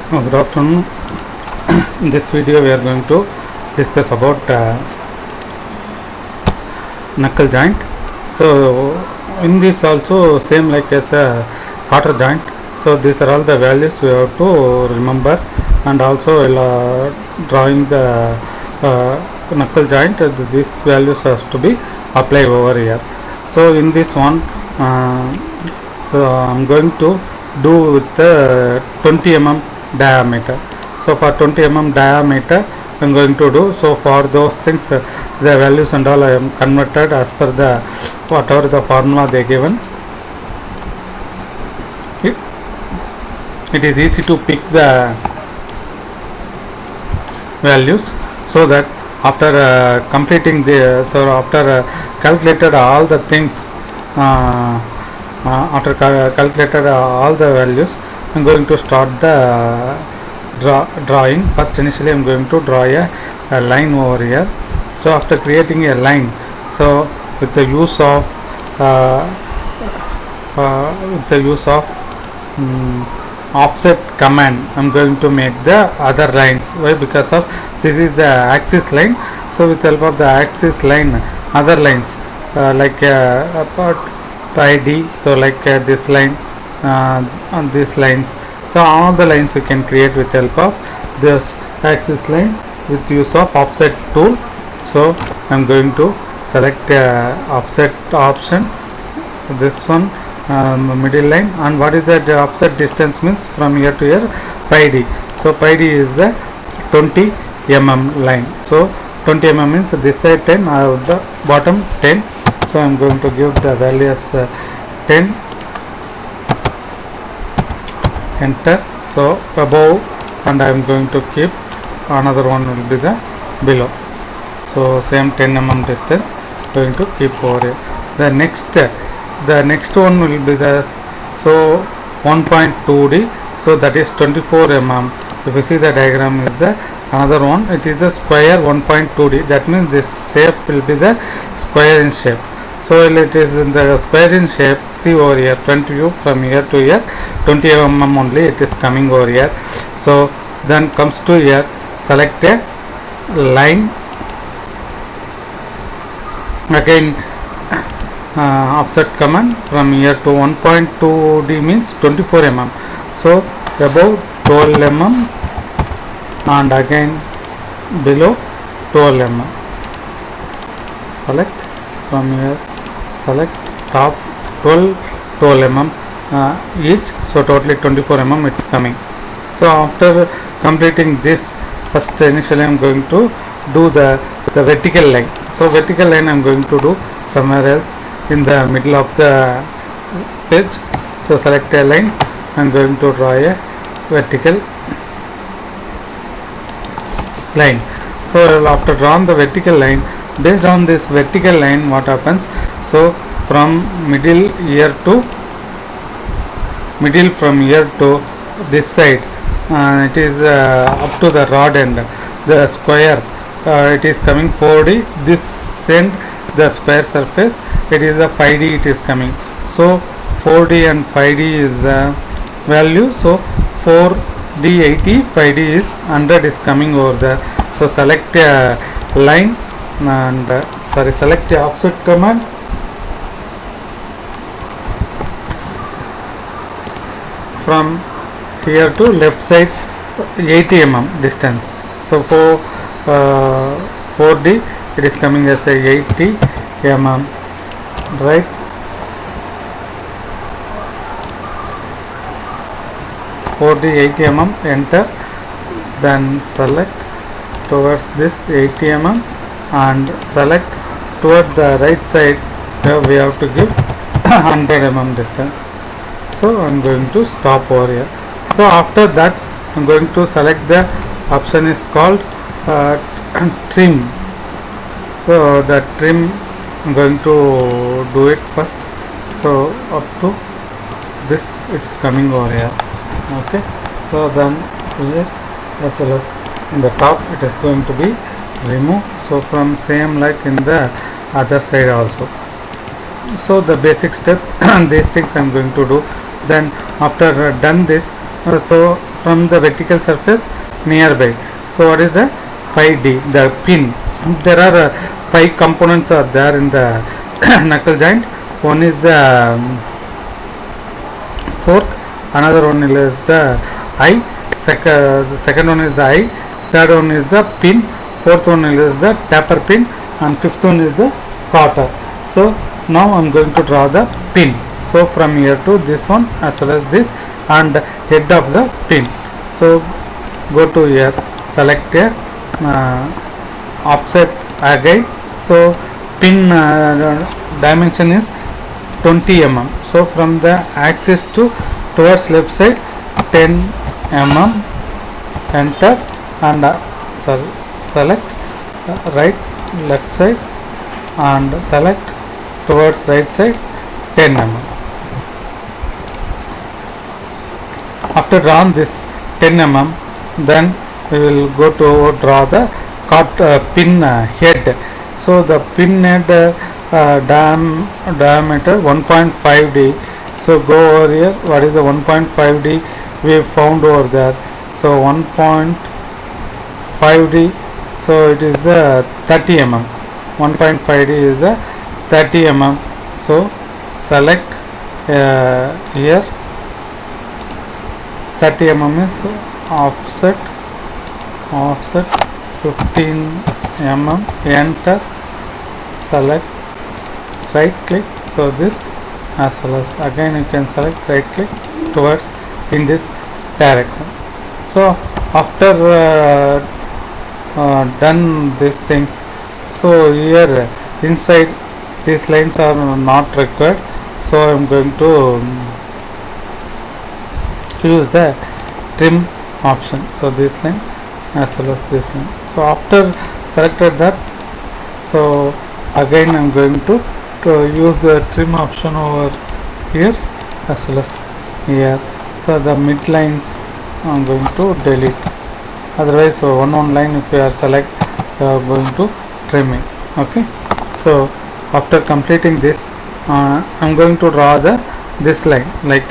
Good afternoon. In this video we are going to discuss about knuckle joint. So in this also same like as a quarter joint. So these are all the values we have to remember, and also drawing the knuckle joint, these values has to be applied over here. So in this one, I'm going to do with the 20 mm diameter. So for 20 mm diameter I'm going to do. So for those things, the values and all I am converted as per the whatever the formula they given. It is easy to pick the values, so that after completing the after calculated all the things, after calculated all the values, I'm going to start the drawing. First initially I'm going to draw a line over here. So after creating a line, so with the use of offset command, I'm going to make the other lines. Why? Because of this is the axis line. So with the help of the axis line, other lines like pi d, so like this line, on these lines. So all the lines you can create with the help of this axis line with use of offset tool. So I'm going to select offset option. So this one, middle line, and what is that offset distance means from here to here, pi d. So pi d is the 20 mm line. So 20 mm means this side 10, the bottom 10. So I'm going to give the value as 10, enter. So above, and I am going to keep another one will be the below. So same 10 mm distance going to keep over here. The next one will be the 1.2d. So that is 24 mm. If you see the diagram is the another one, it is the square 1.2d. That means this shape will be the square in shape. So it is in the square in shape. See over here, front view from here to here, 20 mm only it is coming over here. So then comes to here, select a line, again offset command from here to 1.2d means 24 mm. So above 12 mm and again below 12 mm. Select from here, select top 12 mm each. So totally 24 mm it's coming. So after completing this, first initially I'm going to do the vertical line. So vertical line I'm going to do somewhere else in the middle of the page. So select a line, I'm going to draw a vertical line. So after drawing the vertical line, based on this vertical line, what happens? So from middle from here to this side, it is up to the rod end, the square, it is coming 4d. This end, the square surface, it is a 5d it is coming. So 4d and 5d is the value. So 4d 80, 5d is 100 is coming over there. So select a line and select the offset command. From here to left side 80 mm distance. So for 4d it is coming as a 80 mm, right? For the 80 mm, enter. Then select towards this 80 mm and select toward the right side where we have to give 100 mm distance. So I'm going to stop over here. So after that I'm going to select the option is called trim. So the trim I'm going to do it first. So up to this it's coming over here. Okay. So then here as well as in the top it is going to be removed. So from same like in the other side also. So the basic step these things I am going to do. Then after done this, so from the vertical surface nearby. So what is the pi d, the pin? There are 5 components are there in the knuckle joint. One is the fork, another one is the eye, the second one is the eye, third one is the pin, fourth one is the taper pin, and fifth one is the quarter. So now I am going to draw the pin. So from here to this one as well as this, and head of the pin. So go to here, select a offset again. So pin dimension is 20 mm. So from the axis to towards left side 10 mm, enter, and select right left side and select towards right side 10 mm. After drawing this 10 mm, then we will go to draw the pin head. So the pin head diameter 1.5d. So go over here, what is the 1.5d we found over there. So 1.5d, so it is the 30 mm. 1.5d is the 30 mm. So select here 30 mm is offset 15 mm, enter, select, right click. So this as well as again you can select right click towards in this direction. So after done these things, so here inside these lines are not required, so I am going to use the trim option. So this line as well as this line. So after selected that, so again I am going to use the trim option over here as well as here. So the mid lines I am going to delete. Otherwise, so one line if you are select, you are going to trim it. Okay. So after completing this, I am going to draw this line like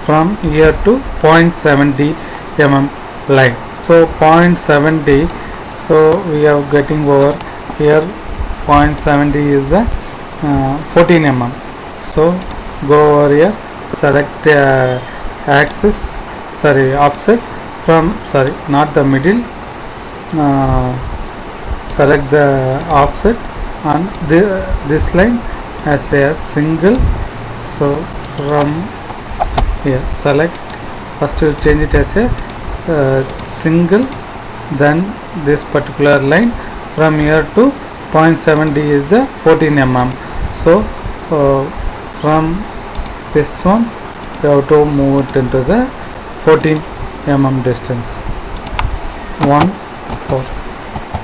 from here to 0.70 mm line. So 0.70, so we are getting over here 0.70 is the 14 mm. So go over here, select axis, offset from, not the middle, select the offset and this line as a single. So from here select, first you change it as a single, then this particular line from here to 0.70 is the 14 mm. So from this one you have to move it into the 14 mm distance. 1 4,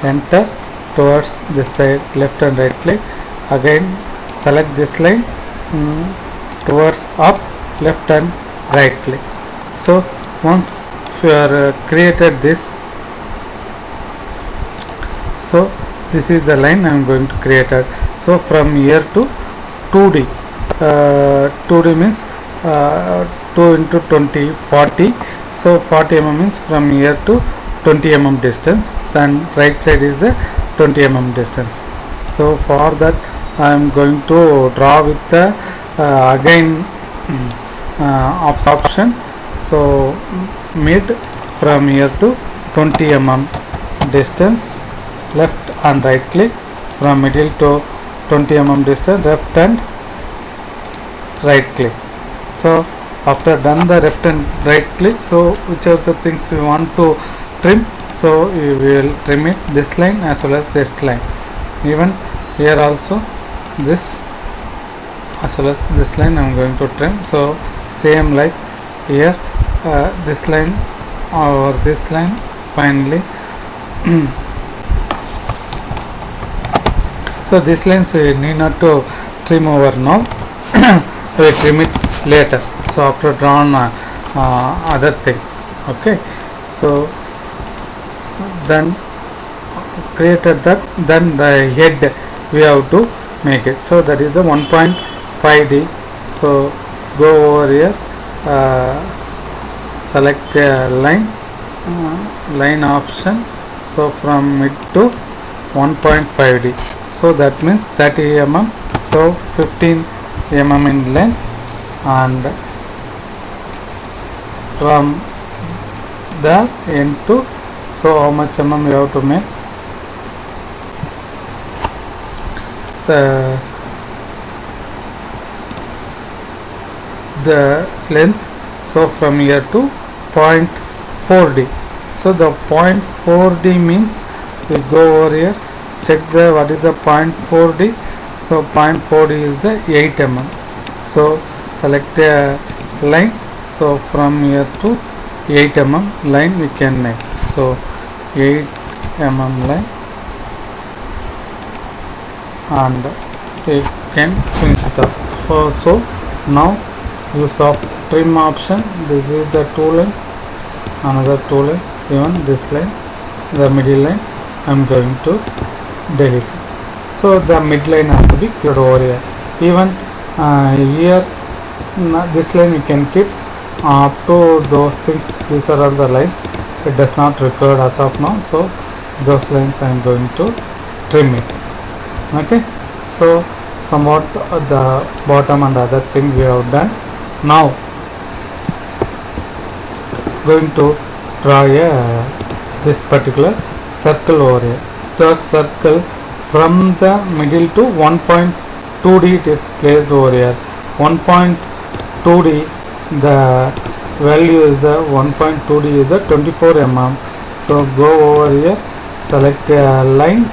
enter, towards this side left and right click, again select this line towards up left and right click. So once you are created this, so this is the line I am going to create it. So from here to 2D, 2D means 2 into 20 40. So 40 mm means from here to 20 mm distance, then right side is the 20 mm distance. So for that I am going to draw with the again option. So mid from here to 20 mm distance, left and right click, from middle to 20 mm distance, left and right click. So after done the left and right click, so which are the things we want to trim, so we will trim it, this line as well as this line, even here also this as well as this line I am going to trim. So same like here, this line or this line finally. So this lines we need not to trim over now, we trim it later. So after drawn other things. Okay, so then created that, then the head we have to make it. So that is the 1.5D. So go over here, select a line option. So from mid to 1.5D, so that means 30 mm, so 15 mm in length, and from the end to, so how much mm you have to make, the length, so from here to 0.4D. so the 0.4D means we go over here, check the what is the 0.4D. so 0.4D is the 8 mm. so select a line, so from here to 8 mm line we can make, so 8 mm line, and we can finish it up. So now use of trim option, this is the two lines, another two lines, even this line, the middle line I am going to delete. So the mid line has to be cleared over here. Even here this line you can keep up to those things, these are all the lines, it does not require as of now, so those lines I am going to trim it. Okay, so somewhat the bottom and other thing we have done. Now going to draw this particular circle over here. The circle from the middle to 1.2D it is placed over here. 1.2D, the value is the 1.2D is the 24 mm. So go over here, select a line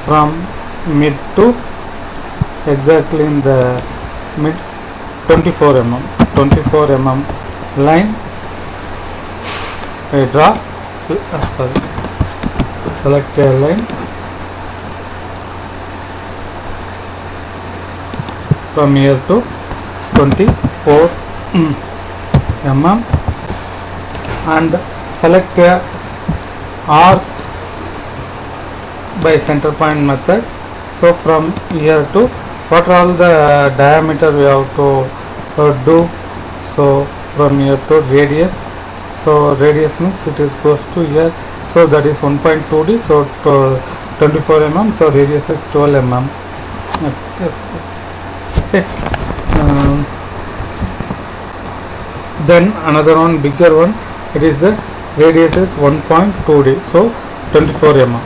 from mid to exactly in the mid 24 mm line. I draw, select a line from here to 24 mm and select a arc by center point method. So from here to, what are all the diameter we have to do, so from here to radius, so radius means it is goes to here, so that is 1.2D, so 24 mm, so radius is 12 mm. Okay. Then another one, bigger one, it is the radius is 1.2D, so 24 mm.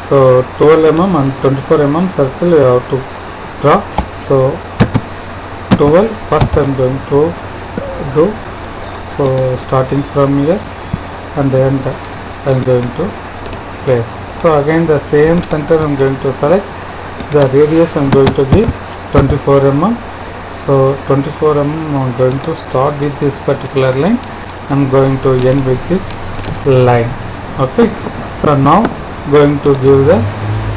So 12 mm and 24 mm circle you have to draw. So 12 first I am going to do, so starting from here and then I am going to place. So again the same center I am going to select, the radius I am going to give 24 mm. So 24 mm I am going to start with this particular line, I am going to end with this line. Okay, so now going to give the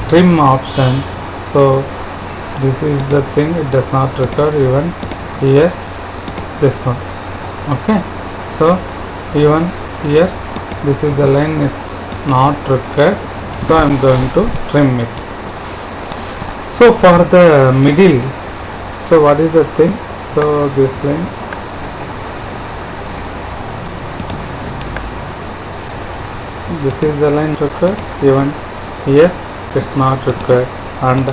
trim option. So this is the thing, it does not require even here this one. Okay, so even here this is the line, it's not required, so I am going to trim it. So for the middle, so what is the thing, so this line, this is the line required, even here it's not required, and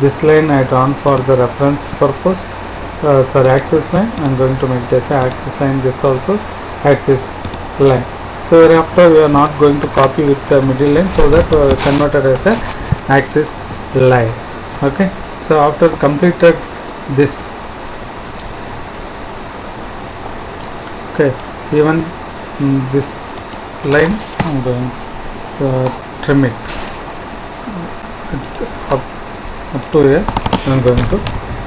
this line I drawn for the reference purpose, sorry, axis line, I am going to make this axis line, this also axis line. So thereafter we are not going to copy with the middle line, so that converted as a axis line. Okay, so after completed this, okay, even this line I am going to trim it up to here, I am going to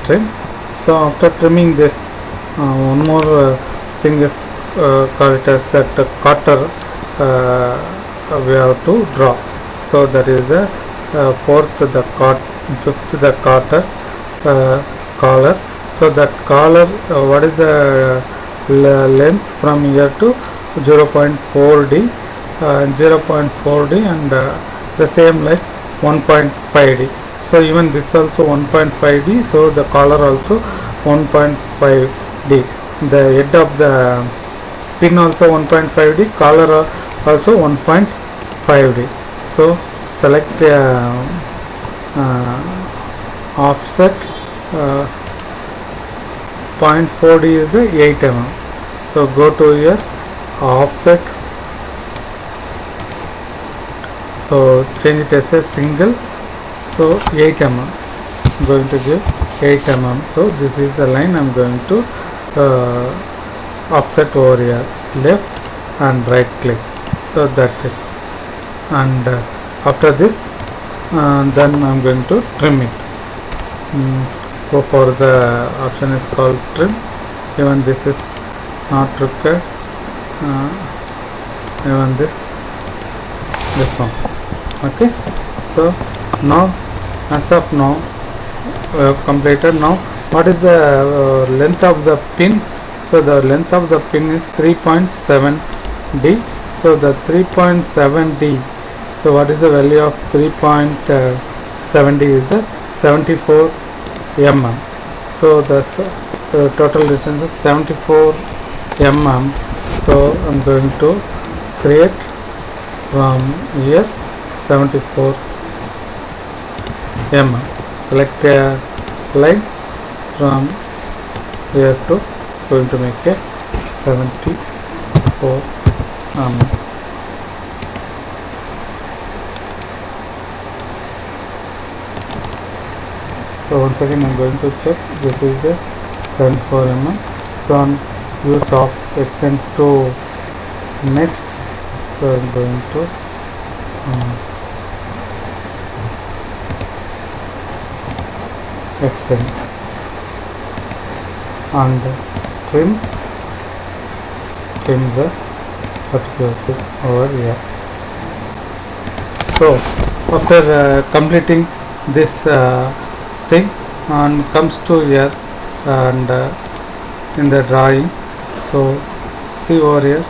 trim. So after trimming this, one more thing is call it as that quarter we have to draw. So that is the fourth, the fifth, the quarter collar. So that collar, what is the length from here to 0.4D, 0.4D, and the same like 1.5D. So even this also 1.5D, so the collar also 1.5D. The head of the pin also 1.5D, collar also 1.5D. So select offset 0.4D is the 8 mm. So go to your offset, so change it as a single, so 8 mm, I'm going to give 8 mm. So this is the line I'm going to offset over here, left and right click. So that's it. And after this then I'm going to trim it. Go for the option is called trim. Even this is not required, even this one. Okay, so now as of now we have completed. Now what is the length of the pin? So the length of the pin is 3.7D. so the 3.7D, so what is the value of 3.7D is the 74 mm. So the total distance is 74 mm. So I'm going to create from here 74 mm. Select a line from here to going to make a 74 mm. So once again I'm going to check, this is the 74 mm. So on use of extend to next, so I'm going to extend and trim the particular thing over here. So after completing this thing, and comes to here and in the drawing, so see over here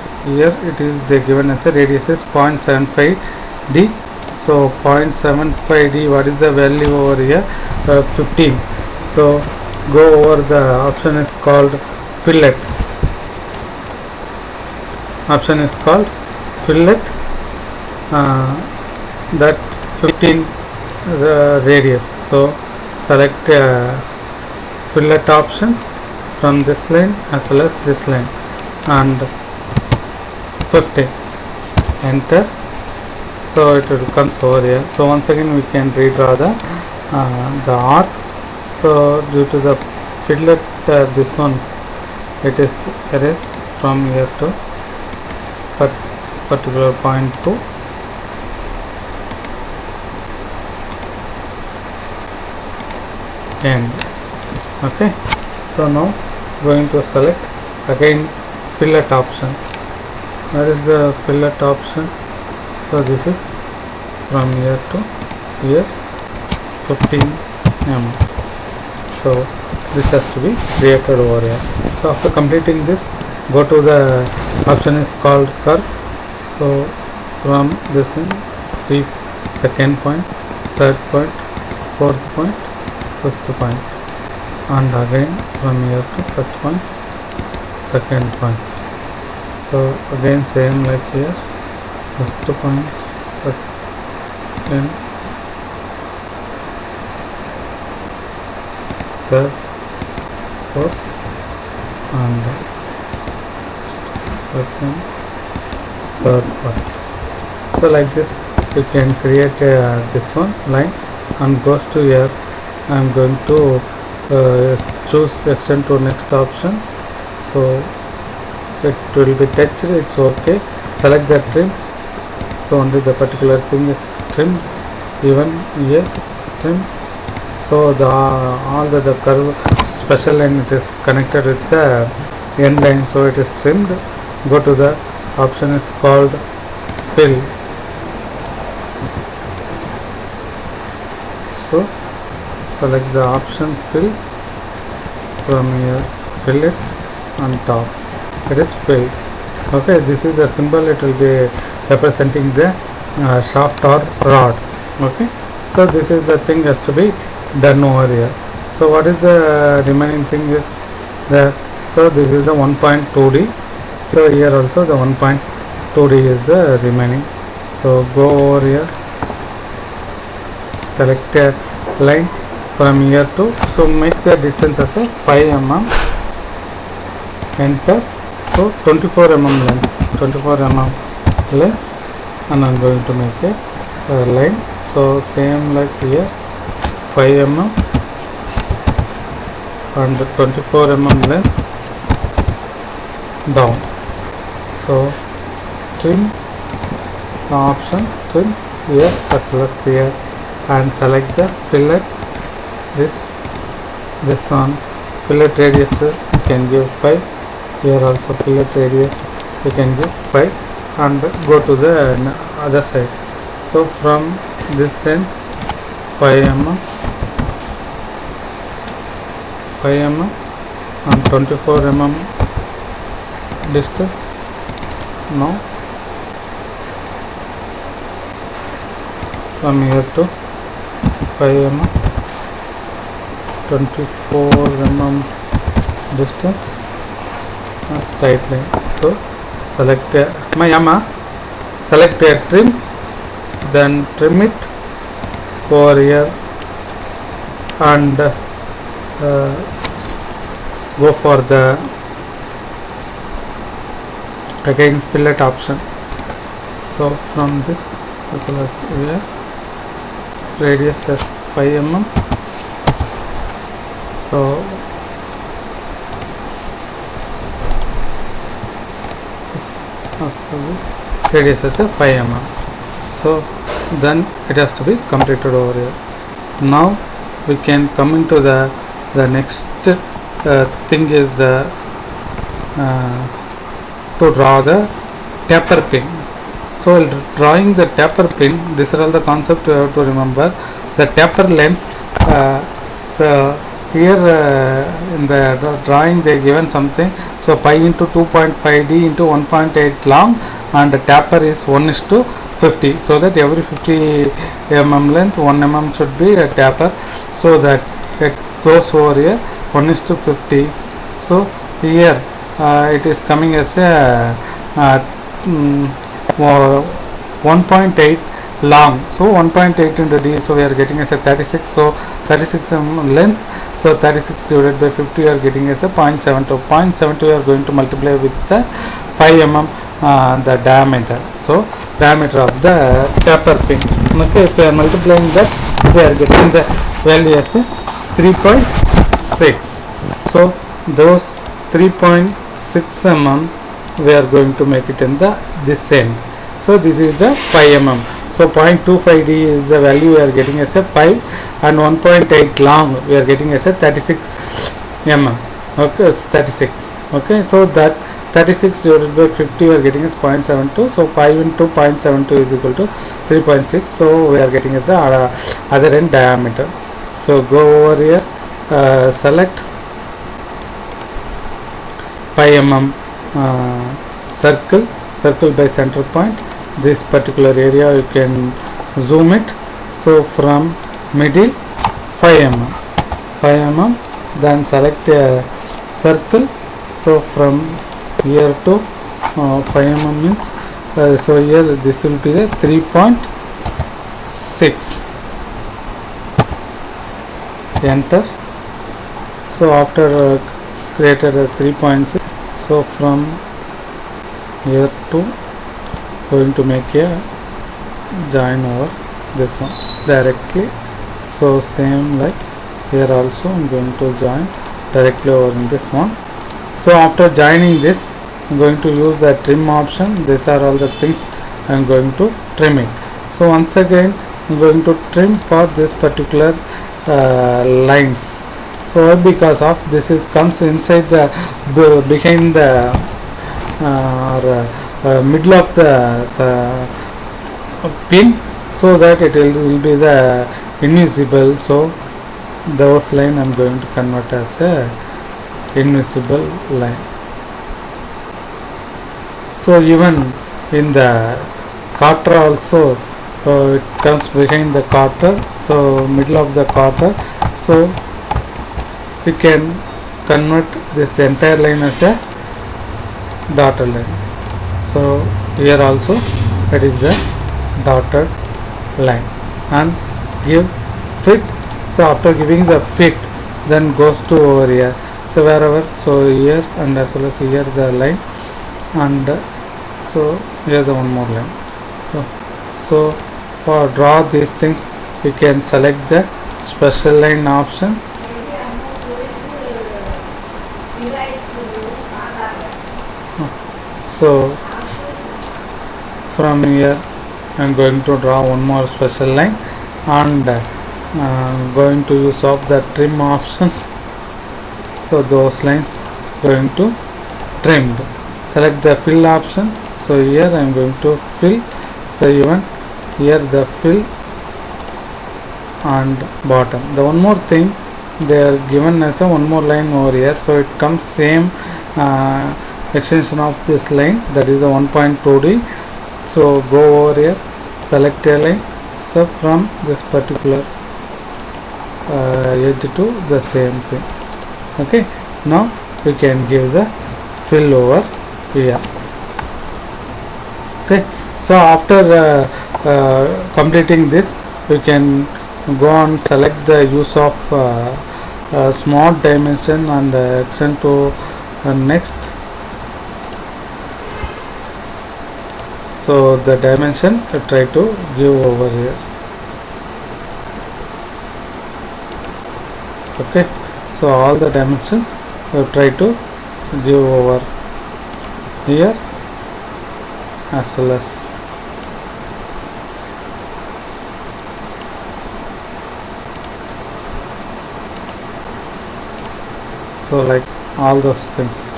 it is they given as a radius is 0.75D. so 0.75D, what is the value over here? 15. So go over, the option is called fillet. Option is called fillet, that 15 radius. So select fillet option from this line as well as this line and 15, enter. So it will comes over here. So once again we can redraw the arc. So due to the fillet, this one it is erased from here to particular point to end. Okay, so now going to select again fillet option. Where is the fillet option? So this is from here to here 15 mm. So this has to be created over here. So after completing this, go to the option is called curve. So from this in 3 second point, third point, fourth point, fifth point, and again from here to first point, second point. So again same like here, first point, second, third, fourth, and second, third point. So like this you can create this one line and goes to here. I am going to choose extend to next option. So it will be touched, it's okay. Select the trim. So only the particular thing is trimmed, even here trim. So the all the curve special line, it is connected with the end line, so it is trimmed. Go to the option is called fill. So select the option fill from here, fill it on top, it is filled. Okay, this is the symbol, it will be representing the shaft or rod. Okay, so this is the thing has to be done over here. So what is the remaining thing is there? So this is the 1.2D. So here also the 1.2d is the remaining. So go over here, select a line from here to, so make the distance as a 5 mm, enter. So 24 mm length, 24 mm length, and I'm going to make a line. So same like here, 5 mm and 24 mm length down. So trim the option, trim here as well as here, and select the fillet, this one, fillet radius you can give 5, here also fillet radius you can give 5, and go to the other side. So from this end 5 mm, 5 mm and 24 mm distance. Now from here to 5 mm, 24 mm distance, a straight line. So select select a trim, then trim it over here, and go for the again fillet option. So from this as well as here, radius as 5 mm. So this radius as a 5 mm. So then it has to be completed over here. Now we can come into the next thing is the to draw the taper pin. So while drawing the taper pin, these are all the concepts you have to remember. The taper length, so here in the drawing they given something, so pi into 2.5d into 1.8 long, and the taper is 1:50, so that every 50 mm length 1 mm should be a taper, so that it goes over here 1:50. So here it is coming as a 1.8 long, so 1.8 into d, so we are getting as a 36, so 36 mm length, so 36 divided by 50 you are getting as a 0.72. 0.72 you are going to multiply with the 5 mm the diameter, so diameter of the taper pin. Okay, if we are multiplying that, we are getting the value as 3.6. so those 3.6 mm we are going to make it in this end. So this is the 5 mm. So 0.25d is the value we are getting as a 5, and 1.8 long we are getting as a 36 mm. Okay, 36. Okay, so that 36 divided by 50 we are getting as 0.72. So 5 into 0.72 is equal to 3.6. So we are getting as the other end diameter. So go over here, select 5 mm circle by center point. This particular area you can zoom it. So from middle 5 mm, 5 mm, then select a circle. So from here to 5 mm means so here this will be the 3.6. Enter. So after created a 3.6, so from here to going to make a join over this one directly. So same like here also I'm going to join directly over in this one. So after joining this, I'm going to use the trim option. These are all the things I'm going to trim it. So once again I'm going to trim for this particular lines. So because of this is comes inside the behind the middle of the pin, so that it will be the invisible. So those line I'm going to convert as a invisible line. So even in the quarter also it comes behind the quarter, so middle of the quarter, so we can convert this entire line as a dotted line. So here also it is the dotted line, and give fit. So after giving the fit, then goes to over here. So wherever, so here and as well as here the line, and so here the one more line. So for draw these things, you can select the special line option. So from here I am going to draw one more special line, and going to use of the trim option. So those lines going to trimmed. Select the fill option. So here I am going to fill. So even here the fill and bottom. The one more thing, they are given as a one more line over here, so it comes same extension of this line, that is a 1.2D. So go over here, select a line, so from this particular edge to the same thing. Okay, now we can give the fill over here. Okay, so after completing this, we can go and select the use of small dimension and extend to next. So the dimension try to give over here. Okay, so all the dimensions try to give over here, as well as so like all those things.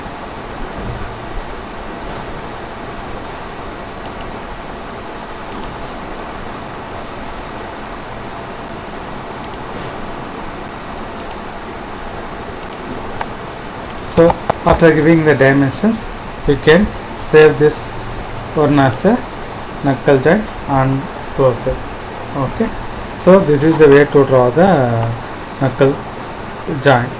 So after giving the dimensions, we can save this one as a knuckle joint and close it. Okay, so this is the way to draw the knuckle joint.